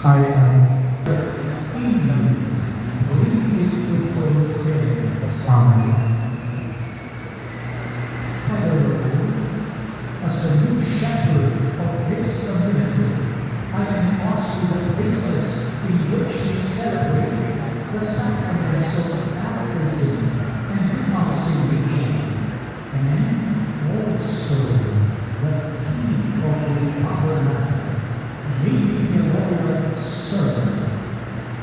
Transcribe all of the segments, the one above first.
I am bringing to fulfill the Father Raul, as a new shepherd of this community, I am asked to the places in which we celebrate the sacraments of baptism and reconciliation, and also the key of the tabernacle, being the royal servant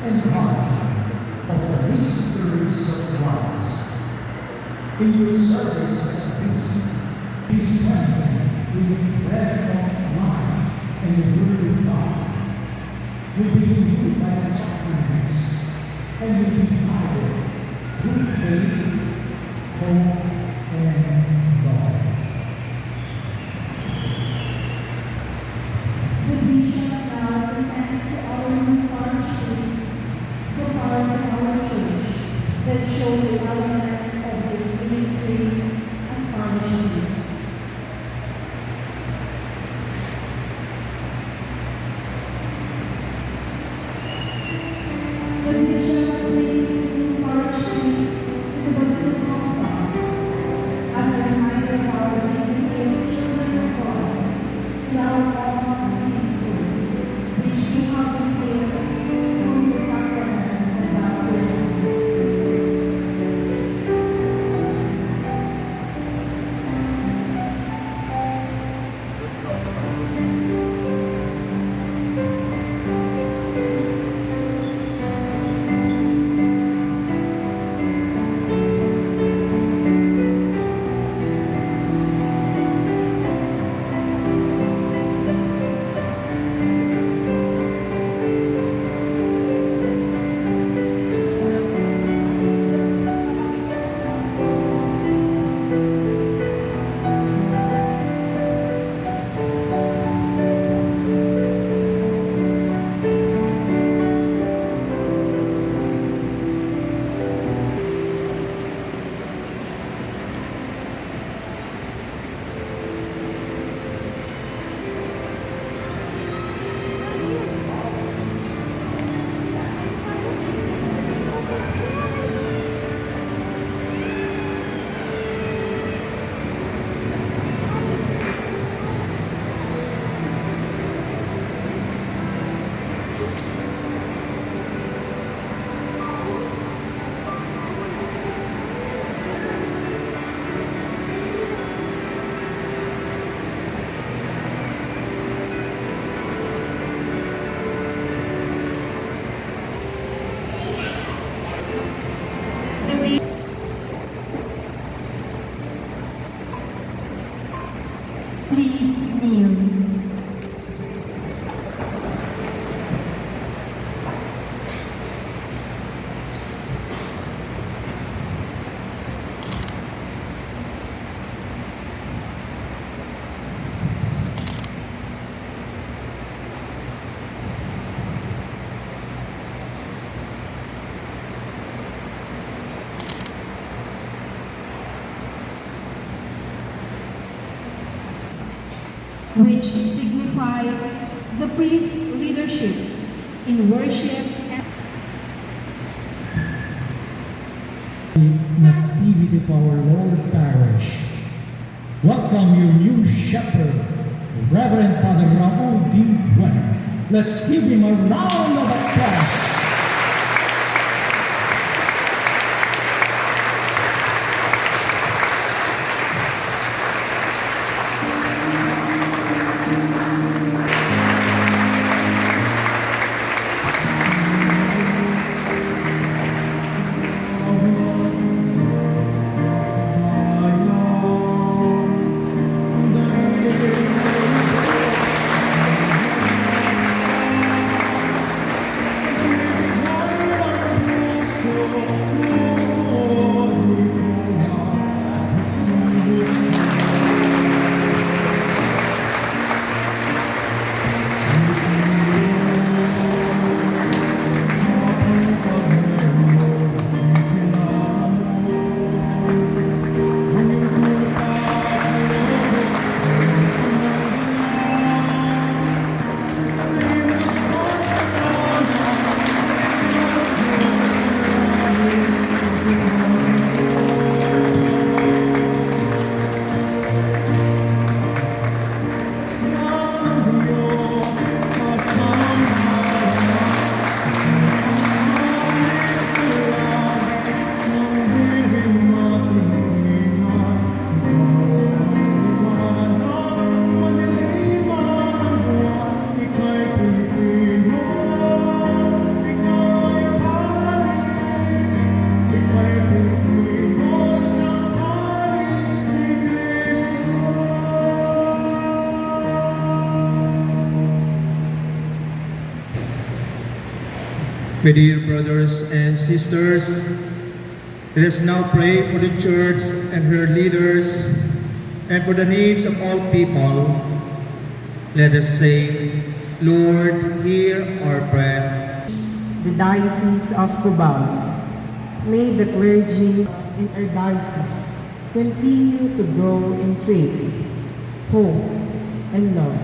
and guardian of the mysteries of Christ. In your service as a priest, be strengthened with the bread of life and the word of God. Will be renewed by the sacraments and will be guided through faith, hope, and love. The bishop now presents to our new parish priest the parts of our church that show the elements of this ministry as parish priest. The bishop brings the new parish priest to the baptismal font as a reminder of our dignity as children of God, love of peaceful, which we have received through the sacrament of baptism. Please kneel. Which signifies the priest's leadership in worship and Nativity of our Lord Parish. Welcome your new shepherd, Reverend Father Raul Buen. Let's give him a round of applause. My dear brothers and sisters, let us now pray for the Church and her leaders and for the needs of all people. Let us say, Lord, hear our prayer. The Diocese of Cubao. May the clergy in our diocese continue to grow in faith, hope, and love.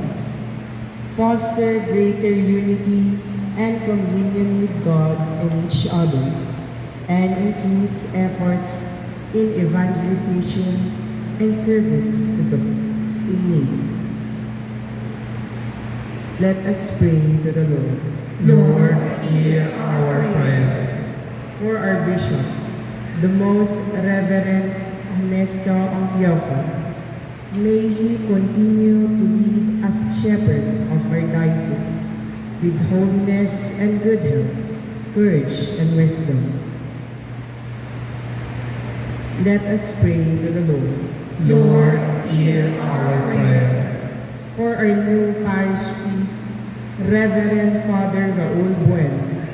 Foster greater unity and communion with God and each other, and increase efforts in evangelization and service to those in need. Let us pray to the Lord. Lord, hear our prayer. For our Bishop, the Most Reverend Ernesto Antioco, may he continue to lead as shepherd of our diocese with holiness and good health, courage and wisdom. Let us pray to the Lord. Lord, hear our prayer. For our new parish priest, Reverend Father Raul Buen,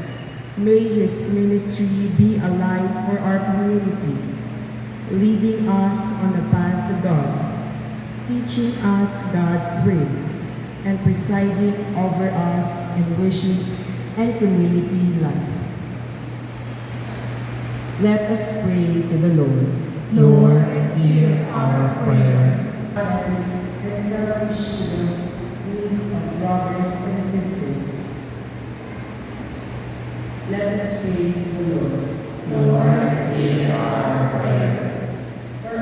may his ministry be a light for our community, leading us on the path to God, teaching us God's way, and presiding over us in worship and community life. Let us pray to the Lord. Lord, hear our prayer. And selfish to those